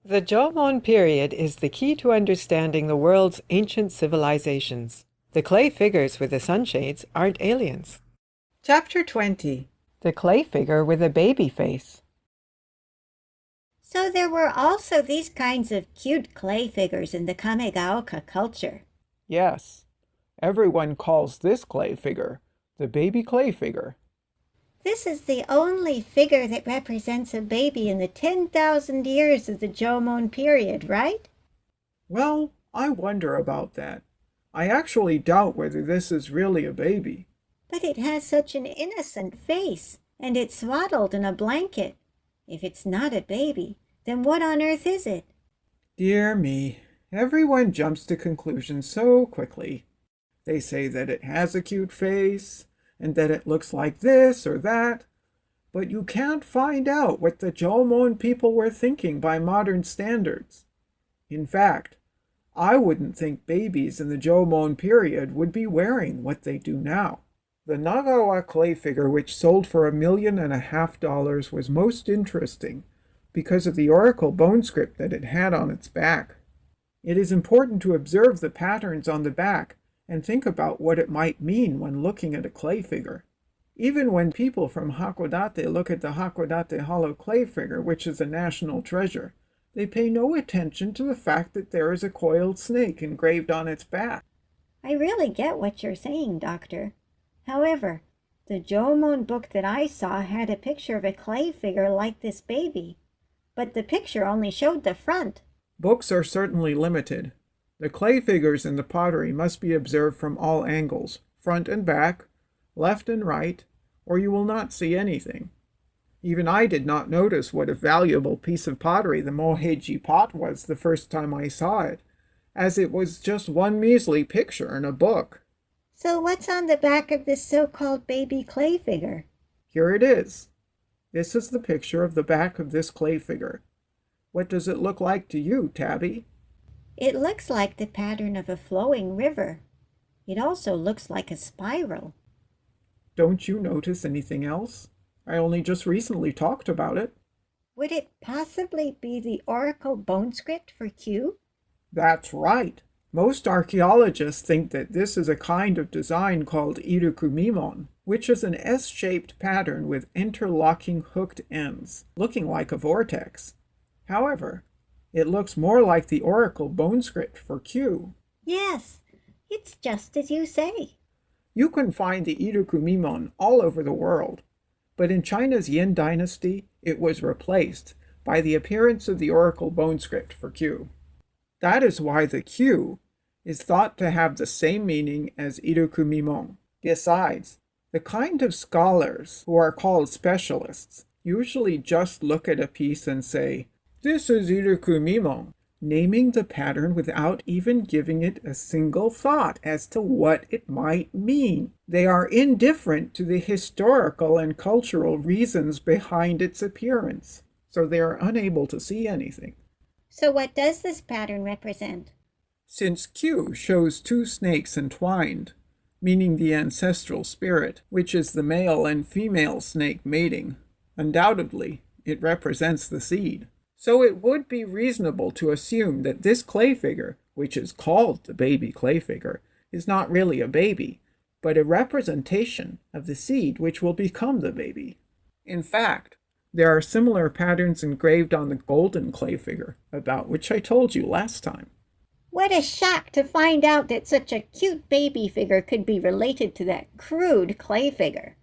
The Jomon period is the key to understanding the world's ancient civilizations. The clay figures with the sunshades aren't aliens. Chapter 20. The clay figure with a baby face. So there were also these kinds of cute clay figures in the Kamegaoka culture. Yes, everyone calls this clay figure the baby clay figure. This is the only figure that represents a baby in the 10,000 years of the Jomon period, right? Well, I wonder about that. I actually doubt whether this is really a baby. But it has such an innocent face, and it's swaddled in a blanket. If it's not a baby, then what on earth is it? Dear me, everyone jumps to conclusions so quickly. They say that it has a cute face, and that it looks like this or that, but you can't find out what the Jomon people were thinking by modern standards. In fact, I wouldn't think babies in the Jomon period would be wearing what they do now. The Nagawa clay figure, which sold for $1.5 million, was most interesting because of the oracle bone script that it had on its back. It is important to observe the patterns on the back and think about what it might mean when looking at a clay figure. Even when people from Hakodate look at the Hakodate Hollow Clay Figure, which is a national treasure, they pay no attention to the fact that there is a coiled snake engraved on its back. I really get what you're saying, Doctor. However, the Jomon book that I saw had a picture of a clay figure like this baby, but the picture only showed the front. Books are certainly limited. The clay figures in the pottery must be observed from all angles, front and back, left and right, or you will not see anything. Even I did not notice what a valuable piece of pottery the Moheiji pot was the first time I saw it, as it was just one measly picture in a book. So what's on the back of this so-called baby clay figure? Here it is. This is the picture of the back of this clay figure. What does it look like to you, Tabby? It looks like the pattern of a flowing river. It also looks like a spiral. Don't you notice anything else? I only just recently talked about it. Would it possibly be the oracle bone script for Q? That's right. Most archaeologists think that this is a kind of design called irukumimon, which is an S-shaped pattern with interlocking hooked ends, looking like a vortex. However, it looks more like the oracle bone script for Q. Yes, it's just as you say. You can find the irukumimon all over the world, but in China's Yin dynasty, it was replaced by the appearance of the oracle bone script for Q. That is why the Q is thought to have the same meaning as irukumimon. Besides, the kind of scholars who are called specialists usually just look at a piece and say, "This is irukumimon," naming the pattern without even giving it a single thought as to what it might mean. They are indifferent to the historical and cultural reasons behind its appearance, so they are unable to see anything. So what does this pattern represent? Since Q shows two snakes entwined, meaning the ancestral spirit, which is the male and female snake mating, undoubtedly it represents the seed. So it would be reasonable to assume that this clay figure, which is called the baby clay figure, is not really a baby, but a representation of the seed which will become the baby. In fact, there are similar patterns engraved on the golden clay figure, about which I told you last time. What a shock to find out that such a cute baby figure could be related to that crude clay figure.